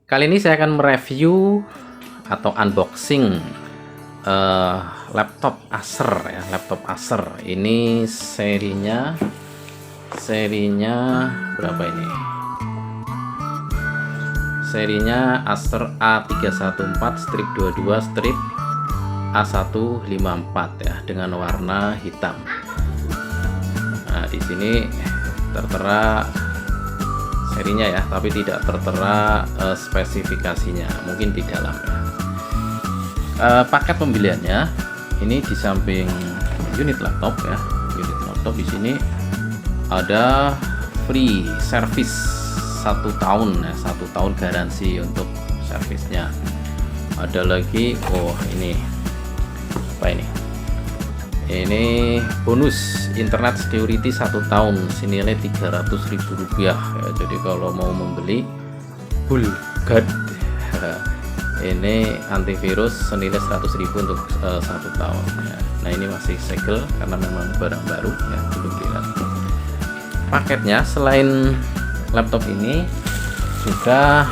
Kali ini saya akan mereview atau unboxing laptop Acer ya, laptop Acer. Ini serinya berapa ini? Serinya Acer A314-22-A154 ya, dengan warna hitam. Nah, di sini tertera serinya ya, tapi tidak tertera spesifikasinya, mungkin di dalam ya. Paket pembeliannya ini di samping unit laptop ya, unit laptop di sini ada free service 1 tahun ya, 1 tahun garansi untuk servisnya. Ada lagi, ini apa ini? Ini bonus internet security 1 tahun senilai Rp300.000 ya. Jadi kalau mau membeli full guard ini antivirus senilai 100.000 untuk 1 tahun ya. Nah, ini masih segel karena memang barang baru ya, belum dilihat. Paketnya selain laptop ini juga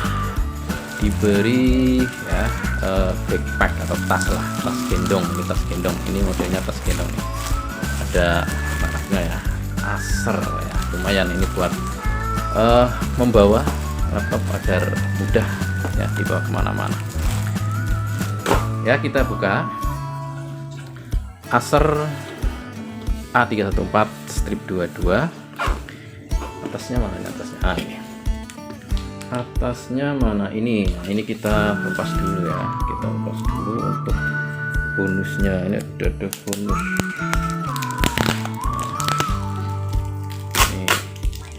diberi ya backpack atau tas lah, tas gendong. Ini tas gendong, ini modelnya tas gendong nih. Ada merahnya ya, Acer ya, lumayan ini buat membawa laptop agar mudah ya dibawa kemana-mana. Ya, kita buka Acer A314-22. Atasnya mana ini? Atasnya ini. Atasnya mana ini? Nah, ini kita lepas dulu ya, kita lepas dulu untuk bonusnya. Ini ada bonus, ini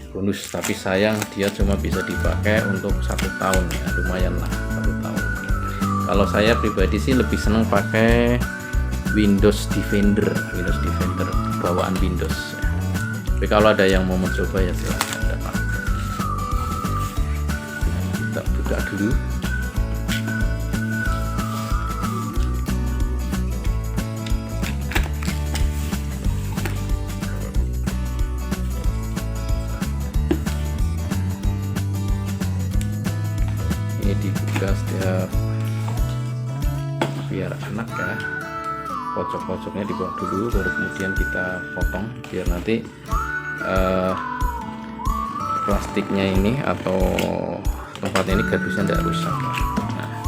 bonus, tapi sayang dia cuma bisa dipakai untuk 1 tahun ya, lumayan lah 1 tahun. Kalau saya pribadi sih lebih senang pakai Windows Defender bawaan Windows ya. Tapi kalau ada yang mau mencoba ya silahkan. Kita buka dulu. Ini dibuka setiap biar enak ya, pojok-pojoknya dibuang dulu, baru kemudian kita potong biar nanti plastiknya ini atau tempatnya ini gardusnya tidak rusak. Nah,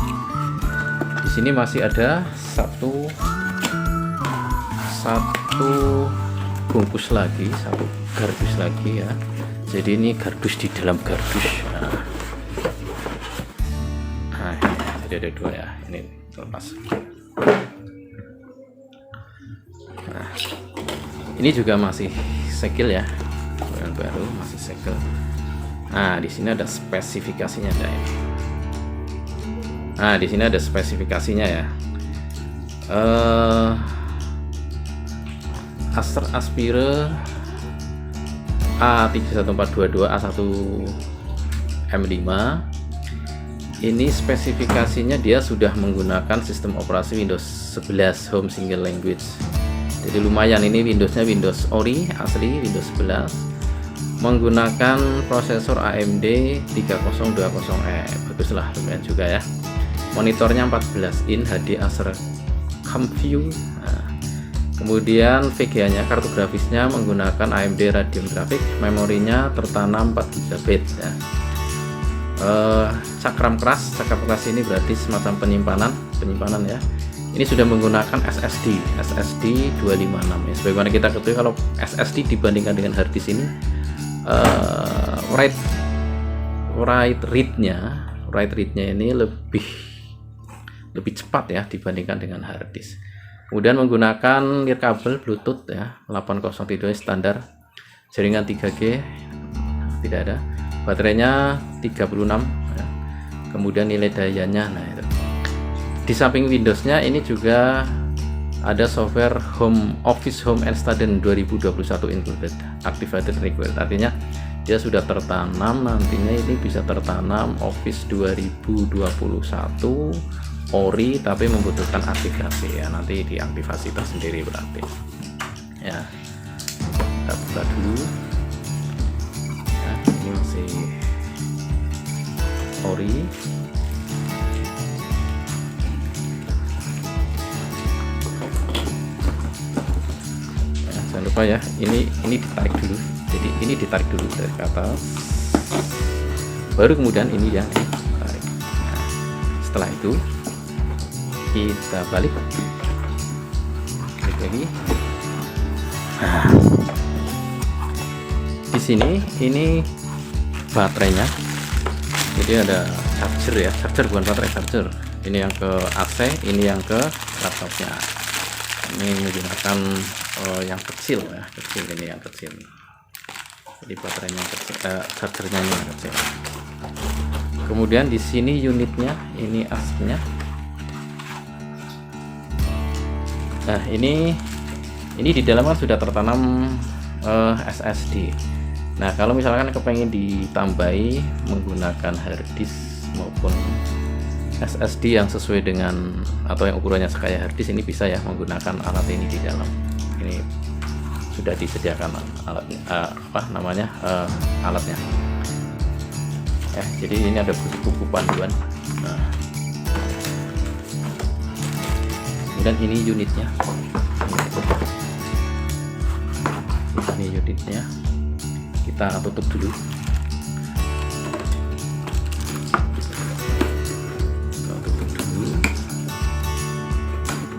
di sini masih ada satu bungkus lagi, satu gardus lagi ya. Jadi ini gardus di dalam gardus. Nah, jadi ada 2 ya. Ini lepas. Nah, ini juga masih segel ya, yang baru masih segel. Nah, di sini ada spesifikasinya ada ini. Nah, di sini ada spesifikasinya ya. Acer Aspire A31422A1M5. Ini spesifikasinya dia sudah menggunakan sistem operasi Windows 11 Home Single Language. Jadi lumayan, ini Windowsnya Windows Ori asli, Windows 11, menggunakan prosesor AMD 3020E. Baguslah, lumayan juga ya. Monitornya 14 in HD Acer CamView. Nah, kemudian VGA nya, kartu grafisnya menggunakan AMD Radeon Graphics, memorinya tertanam 4 GB ya. Cakram keras ini berarti semacam penyimpanan ya. Ini sudah menggunakan SSD 256 ya. Sebagaimana kita ketahui, kalau SSD dibandingkan dengan hard disk ini write rate-nya ini lebih cepat ya dibandingkan dengan hard disk. Kemudian menggunakan kabel Bluetooth ya, 802 standar, jaringan 3G tidak ada, baterainya 36 ya. Kemudian nilai dayanya, nah itu. Di samping Windowsnya ini juga ada software Office Home and Student 2021 included, activated required. Artinya dia sudah tertanam, nantinya ini bisa tertanam Office 2021 Ori, tapi membutuhkan aktivasi ya, nanti diaktifasi tersendiri berarti ya. Kita buka dulu ya, ini masih Ori. lupa ya, ini ditarik dulu. Jadi ini ditarik dulu dari ke atas, baru kemudian ini yang ditarik. Nah, setelah itu kita balik lagi. Nah, di sini ini baterainya, jadi ada charger ya, charger bukan baterai, charger. Ini yang ke AC, ini yang ke laptopnya. Ini menggunakan yang kecil ya, kecil, ini yang kecil. Jadi baterainya kecil, chargernya ini yang kecil. Kemudian di sini unitnya, ini AC-nya. Nah, ini di dalam kan sudah tertanam SSD. Nah, kalau misalkan kepengen ditambahi menggunakan harddisk maupun SSD yang sesuai dengan atau yang ukurannya sekaya harddisk, ini bisa ya menggunakan alat ini di dalam. Ini sudah disediakan alatnya, alatnya. Jadi ini ada buku panduan. Nah, kemudian ini unitnya. Ini unitnya. Kita tutup dulu. Kita tutup dulu.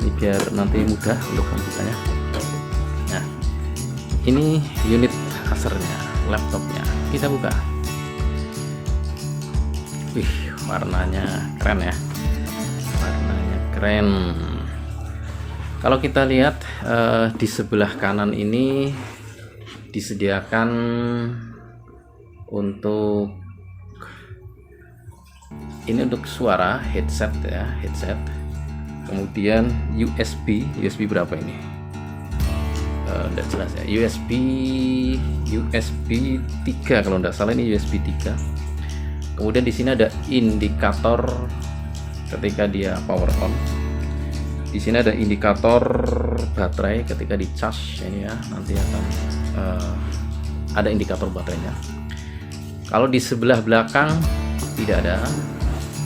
Ini biar nanti mudah untuk membukanya. Nah, ini unit Acernya, laptopnya. Kita buka. Wih, warnanya keren ya. Warnanya keren. Kalau kita lihat di sebelah kanan ini disediakan untuk untuk suara headset ya, headset. Kemudian USB berapa ini? Enggak jelas ya. USB 3 kalau enggak salah, ini USB 3. Kemudian di sini ada indikator ketika dia power on. Di sini ada indikator baterai ketika di charge ini ya, nanti akan ada indikator baterainya. Kalau di sebelah belakang tidak ada,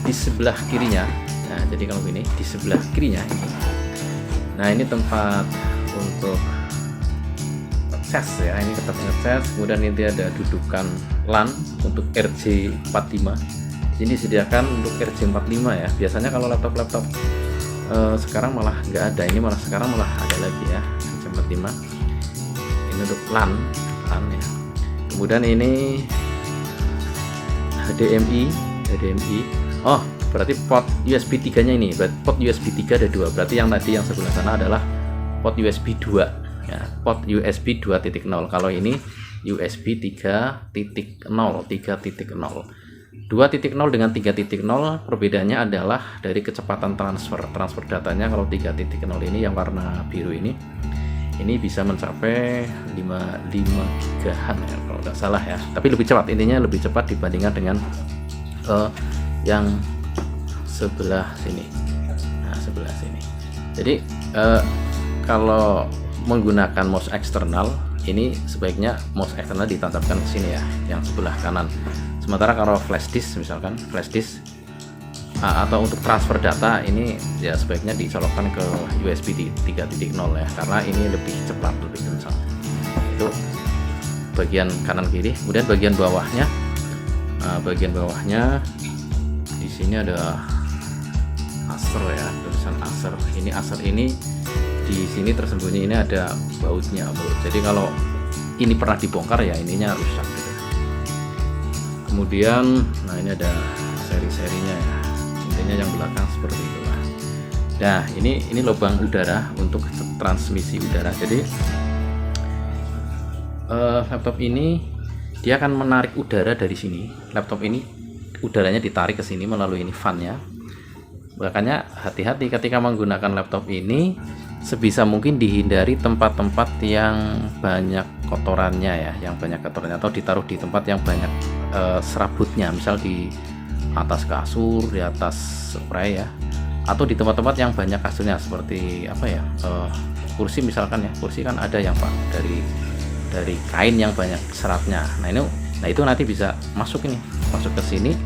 di sebelah kirinya. Nah, jadi kalau ini di sebelah kirinya ini. Nah, ini tempat untuk ngecas ya, ini tempat ngecas. Kemudian ini ada dudukan LAN untuk RJ45. Ini disediakan untuk RJ45 ya. Biasanya kalau laptop sekarang malah nggak ada, ini sekarang malah ada lagi ya, RJ45. Ini untuk LAN ya. Kemudian ini HDMI. Oh, berarti port USB 3 nya ini, berarti port USB 3 ada 2. Berarti yang tadi yang sebelah sana adalah port USB 2 ya, port USB 2.0. Kalau ini USB 3.0. 2.0 dengan 3.0 perbedaannya adalah dari kecepatan transfer datanya. Kalau 3.0 ini yang warna biru ini bisa mencapai 5 gigahan ya kalau nggak salah ya, tapi lebih cepat, intinya lebih cepat dibandingkan dengan yang sebelah sini. Nah, sebelah sini. Jadi kalau menggunakan mouse eksternal, ini sebaiknya mouse eksternal ditancapkan ke sini ya, yang sebelah kanan. Sementara kalau flash disk, misalkan flash disk atau untuk transfer data, ini ya sebaiknya dicolokkan ke USB 3.0 ya, karena ini lebih cepat, lebih kencang. Itu bagian kanan kiri. Kemudian bagian bawahnya, di sini ada Acer ya, tulisan Acer. Ini Acer ini di sini tersembunyi, ini ada bautnya. Jadi kalau ini pernah dibongkar ya, ininya rusak gitu. Kemudian, nah ini ada seri-serinya ya. Intinya yang belakang seperti itulah. Nah, ini lubang udara untuk transmisi udara. Jadi laptop ini dia akan menarik udara dari sini. Laptop ini udaranya ditarik ke sini melalui ini fan-nya. Makanya hati-hati ketika menggunakan laptop ini, sebisa mungkin dihindari tempat-tempat yang banyak kotorannya ya, atau ditaruh di tempat yang banyak serabutnya, misal di atas kasur, di atas spray ya, atau di tempat-tempat yang banyak kasurnya, seperti kursi misalkan ya. Kursi kan ada yang dari kain yang banyak seratnya. Nah itu nanti bisa masuk ke sini,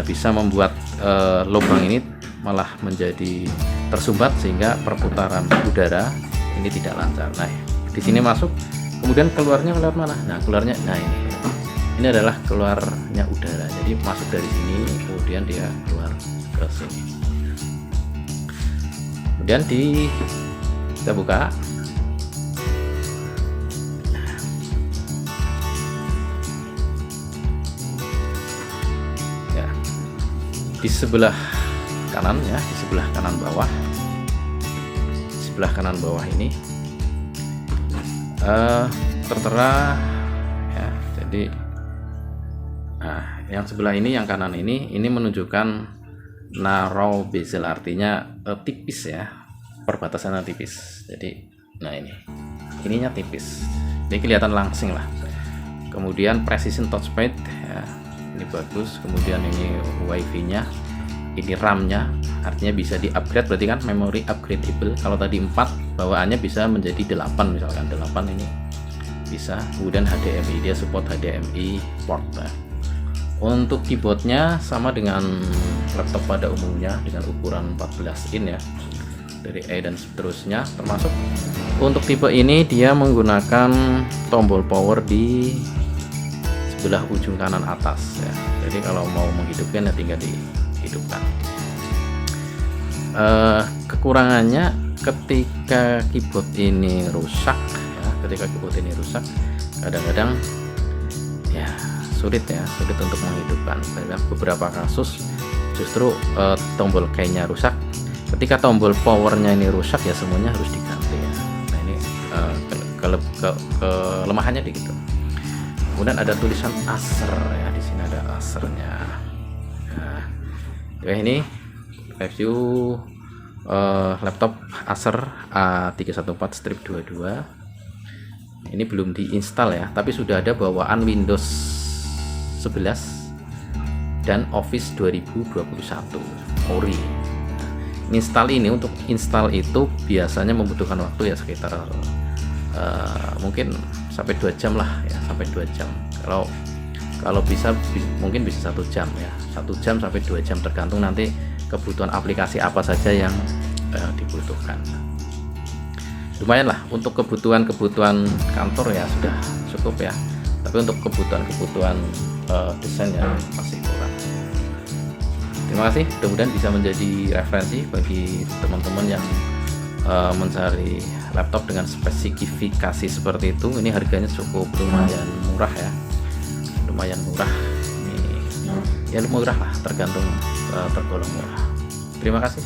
bisa membuat lubang ini malah menjadi tersumbat sehingga perputaran udara ini tidak lancar. Nah, di sini masuk, kemudian keluarnya lewat mana? Nah, keluarnya, nah ini adalah keluarnya udara. Jadi masuk dari sini, kemudian dia keluar ke sini. Kemudian kita buka. Ya, di sebelah kanan ya, di sebelah kanan bawah, ini tertera ya. Jadi yang sebelah ini, yang kanan ini menunjukkan narrow bezel, artinya tipis ya, perbatasannya tipis. Jadi nah ininya tipis, ini kelihatan langsing lah. Kemudian precision touchpad ya, ini bagus. Kemudian ini wifi nya, ini RAM nya, artinya bisa di upgrade, berarti kan memori upgradable. Kalau tadi 4, bawaannya bisa menjadi 8, misalkan 8 ini bisa. Kemudian HDMI, dia support HDMI port ya. Untuk keyboardnya sama dengan laptop pada umumnya, dengan ukuran 14 in ya, dari E dan seterusnya. Termasuk untuk tipe ini dia menggunakan tombol power di sebelah ujung kanan atas ya. Jadi kalau mau menghidupkan ya tinggal dihidupkan. Kekurangannya ketika keyboard ini rusak ya, kadang-kadang ya sulit untuk menghidupkan. Dalam beberapa kasus justru tombol keynya rusak. Ketika tombol powernya ini rusak ya semuanya harus diganti ya. Nah ini kelemahannya di gitu. Kemudian ada tulisan Acer ya, di sini ada Acernya. Nah, ini review laptop Acer A314-22. Ini belum diinstal ya, tapi sudah ada bawaan Windows 11 dan Office 2021 Ori. Untuk install itu biasanya membutuhkan waktu ya sekitar mungkin sampai 2 jam lah ya, sampai 2 jam. Kalau bisa mungkin bisa 1 jam ya, 1 jam sampai 2 jam, tergantung nanti kebutuhan aplikasi apa saja yang dibutuhkan. Lumayan lah untuk kebutuhan kantor ya, sudah cukup ya, tapi untuk kebutuhan desain ya masih kurang. Terima kasih, mudah-mudahan bisa menjadi referensi bagi teman-teman yang mencari laptop dengan spesifikasi seperti itu. Ini harganya cukup lumayan murah ya, ini ya murah lah, tergantung tergolong murah. Terima kasih.